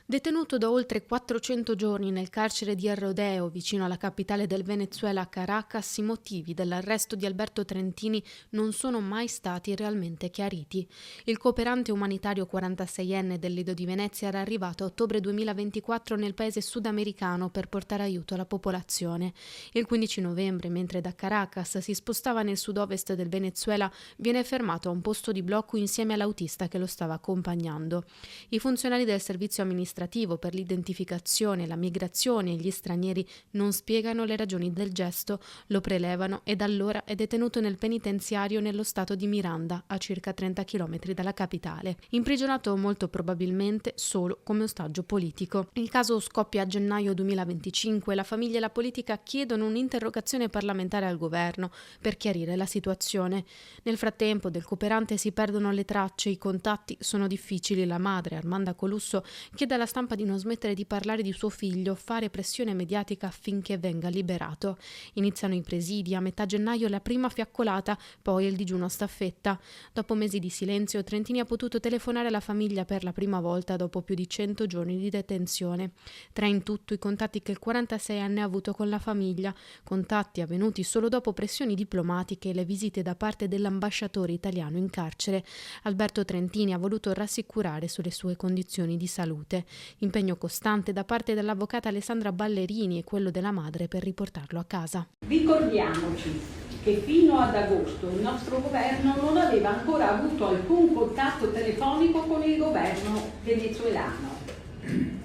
Detenuto da oltre 400 giorni nel carcere di El Rodeo, vicino alla capitale del Venezuela, Caracas, i motivi dell'arresto di Alberto Trentini non sono mai stati realmente chiariti. Il cooperante umanitario 46enne del Lido di Venezia era arrivato a ottobre 2024 nel paese sudamericano per portare aiuto alla popolazione. Il 15 novembre, mentre da Caracas si spostava nel sud-ovest del Venezuela, viene fermato a un posto di blocco insieme all'autista che lo stava accompagnando. I funzionari del servizio amministrativo per l'identificazione, la migrazione e gli stranieri non spiegano le ragioni del gesto, lo prelevano e da allora è detenuto nel penitenziario nello stato di Miranda, a circa 30 km dalla capitale, imprigionato molto probabilmente solo come ostaggio politico. Il caso scoppia a gennaio 2025 e la famiglia e la politica chiedono un'interrogazione parlamentare al governo per chiarire la situazione. Nel frattempo del cooperante si perdono le tracce, i contatti sono difficili, la madre, Armanda Colusso, chiede alla stampa di non smettere di parlare di suo figlio, fare pressione mediatica affinché venga liberato. Iniziano i presidi, a metà gennaio la prima fiaccolata, poi il digiuno a staffetta. Dopo mesi di silenzio, Trentini ha potuto telefonare alla famiglia per la prima volta dopo più di 100 giorni di detenzione. 3 in tutto i contatti che il 46enne ha avuto con la famiglia, contatti avvenuti solo dopo pressioni diplomatiche e le visite da parte dell'ambasciatore italiano in carcere. Alberto Trentini ha voluto rassicurare sulle sue condizioni di salute. Impegno costante da parte dell'avvocata Alessandra Ballerini e quello della madre per riportarlo a casa. Ricordiamoci che fino ad agosto il nostro governo non aveva ancora avuto alcun contatto telefonico con il governo venezuelano.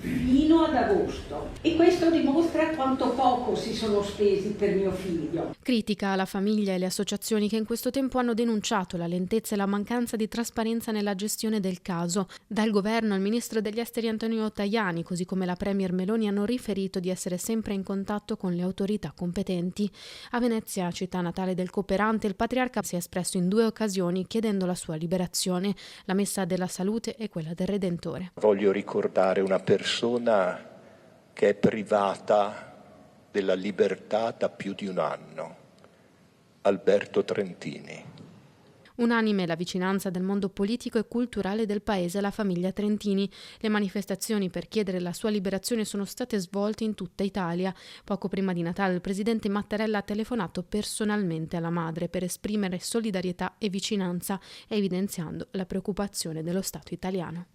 Fino ad agosto. E questo dimostra quanto poco si sono spesi per mio figlio. Critica alla famiglia e le associazioni che in questo tempo hanno denunciato la lentezza e la mancanza di trasparenza nella gestione del caso. Dal governo al ministro degli esteri Antonio Tajani, così come la premier Meloni, hanno riferito di essere sempre in contatto con le autorità competenti. A Venezia, città natale del cooperante, il patriarca si è espresso in 2 occasioni chiedendo la sua liberazione, la messa della salute e quella del Redentore. Voglio ricordare una persona che è privata della libertà da più di un anno, Alberto Trentini. Unanime la vicinanza del mondo politico e culturale del paese alla famiglia Trentini. Le manifestazioni per chiedere la sua liberazione sono state svolte in tutta Italia. Poco prima di Natale il presidente Mattarella ha telefonato personalmente alla madre per esprimere solidarietà e vicinanza, evidenziando la preoccupazione dello Stato italiano.